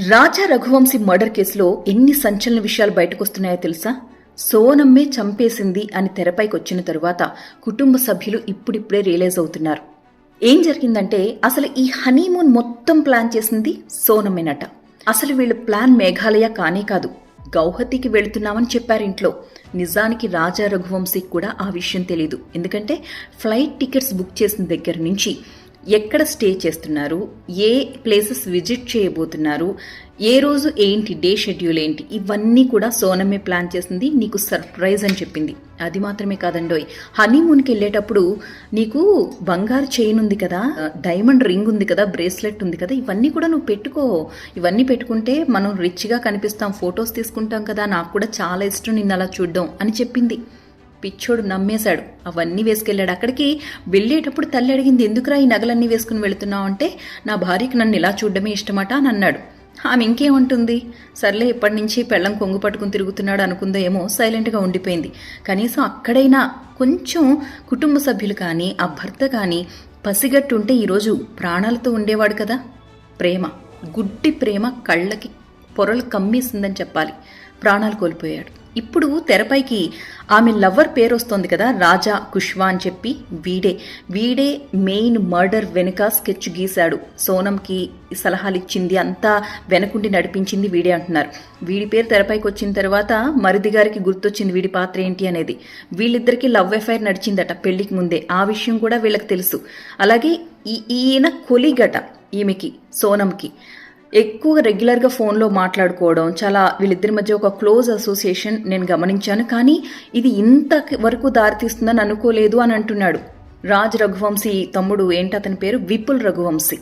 రాజా Raghuvanshi murder కేసులో ఎన్ని సంచలన విషయాలు బయటకొస్తున్నాయో తెలుసా? సోనమ్మే చంపేసింది అని తెరపైకి వచ్చిన తరువాత కుటుంబ సభ్యులు ఇప్పుడిప్పుడే రియలైజ్ అవుతున్నారు. ఏం జరిగిందంటే అసలు ఈ హనీమూన్ మొత్తం ప్లాన్ చేసింది సోనమ్మేనట. అసలు వీళ్ళు ప్లాన్ మేఘాలయ కానే కాదు, గౌహతికి వెళుతున్నామని చెప్పారు ఇంట్లో. నిజానికి రాజా రఘువంశీకి కూడా ఆ విషయం తెలీదు. ఎందుకంటే ఫ్లైట్ టికెట్స్ బుక్ చేసిన దగ్గర నుంచి ఎక్కడ స్టే చేస్తున్నారు, ఏ ప్లేసెస్ విజిట్ చేయబోతున్నారు, ఏ రోజు ఏంటి, డే షెడ్యూల్ ఏంటి, ఇవన్నీ కూడా సోనమ్మే ప్లాన్ చేసింది. నీకు సర్ప్రైజ్ అని చెప్పింది. అది మాత్రమే కాదండోయ్, హనీమూన్కి వెళ్ళేటప్పుడు నీకు బంగారు చైన్ ఉంది కదా, డైమండ్ రింగ్ ఉంది కదా, బ్రేస్లెట్ ఉంది కదా, ఇవన్నీ కూడా నువ్వు పెట్టుకో. ఇవన్నీ పెట్టుకుంటే మనం రిచ్గా కనిపిస్తాం, ఫొటోస్ తీసుకుంటాం కదా, నాకు కూడా చాలా ఇష్టం నిన్ను అలా చూడ్డం అని చెప్పింది. పిచ్చోడు నమ్మేశాడు, అవన్నీ వేసుకెళ్ళాడు. అక్కడికి వెళ్ళేటప్పుడు తల్లి అడిగింది, ఎందుకురా ఈ నగలన్నీ వేసుకుని వెళుతున్నావు అంటే, నా భార్యకి నన్ను ఇలా చూడడమే ఇష్టమట అని అన్నాడు. ఆమె ఇంకేమంటుంది, సర్లే ఇప్పటి నుంచి పెళ్ళం కొంగు పట్టుకుని తిరుగుతున్నాడు అనుకుందో ఏమో, సైలెంట్గా ఉండిపోయింది. కనీసం అక్కడైనా కొంచెం కుటుంబ సభ్యులు కానీ ఆ భర్త కానీ పసిగట్టుంటే ఈరోజు ప్రాణాలతో ఉండేవాడు కదా. ప్రేమ, గుడ్డి ప్రేమ కళ్ళకి పొరలు కమ్మేసిందని చెప్పాలి. ప్రాణాలు కోల్పోయాడు. ఇప్పుడు తెరపైకి ఆమె లవ్వర్ పేరు వస్తోంది కదా, రాజా కుష్వా అని చెప్పి. వీడే మెయిన్ మర్డర్ వెనుక స్కెచ్ గీశాడు. సోనంకి సలహాలు ఇచ్చింది, అంతా వెనకుండి నడిపించింది వీడే అంటున్నారు. వీడి పేరు తెరపైకి వచ్చిన తర్వాత మరిది గారికి గుర్తొచ్చింది వీడి పాత్ర ఏంటి అనేది. వీళ్ళిద్దరికీ లవ్ అఫైర్ నడిచిందట పెళ్లికి ముందే, ఆ విషయం కూడా వీళ్ళకి తెలుసు. అలాగే ఈయన కొలిగట ఈమెకి, సోనంకి ఎక్కువ రెగ్యులర్గా ఫోన్లో మాట్లాడుకోవడం, చాలా వీళ్ళిద్దరి మధ్య ఒక క్లోజ్ అసోసియేషన్ నేను గమనించాను. కానీ ఇది ఇంత వరకు దారితీస్తుందని అనుకోలేదు అని అంటున్నాడు రాజ్ రఘువంశీ తమ్ముడు. ఏంటి అతని పేరు? విపుల్ రఘువంశీ.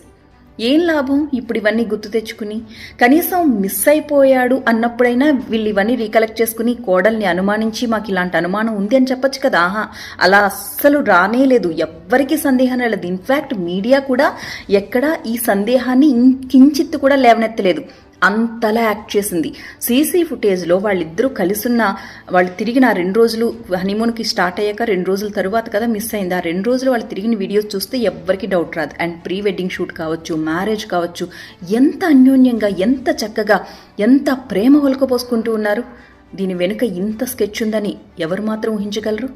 ఏం లాభం ఇప్పుడు ఇవన్నీ గుర్తు తెచ్చుకుని? కనీసం మిస్ అయిపోయాడు అన్నప్పుడైనా వీళ్ళు ఇవన్నీ రీకలెక్ట్ చేసుకుని కోడల్ని అనుమానించి మాకు ఇలాంటి అనుమానం ఉంది అని చెప్పొచ్చు కదా. అలా అస్సలు రానేలేదు, ఎవ్వరికీ సందేహం లేదు. ఇన్ఫ్యాక్ట్ మీడియా కూడా ఎక్కడా ఈ సందేహాన్ని ఇంకించిత్తు కూడా లేవనెత్తలేదు, అంతలా యాక్ట్ చేసింది. సీసీ ఫుటేజ్లో వాళ్ళిద్దరూ కలిసున్న, వాళ్ళు తిరిగిన 2 రోజులు, హనీమూన్కి స్టార్ట్ అయ్యాక 2 రోజుల తరువాత కదా మిస్ అయింది. ఆ 2 రోజులు వాళ్ళు తిరిగిన వీడియోస్ చూస్తే ఎవ్వరికి డౌట్ రాదు. అండ్ ప్రీ వెడ్డింగ్ షూట్ కావచ్చు, మ్యారేజ్ కావచ్చు, ఎంత అన్యోన్యంగా, ఎంత చక్కగా, ఎంత ప్రేమ ఒలకపోసుకుంటూ ఉన్నారు. దీని వెనుక ఇంత స్కెచ్ ఉందని ఎవరు మాత్రం ఊహించగలరు?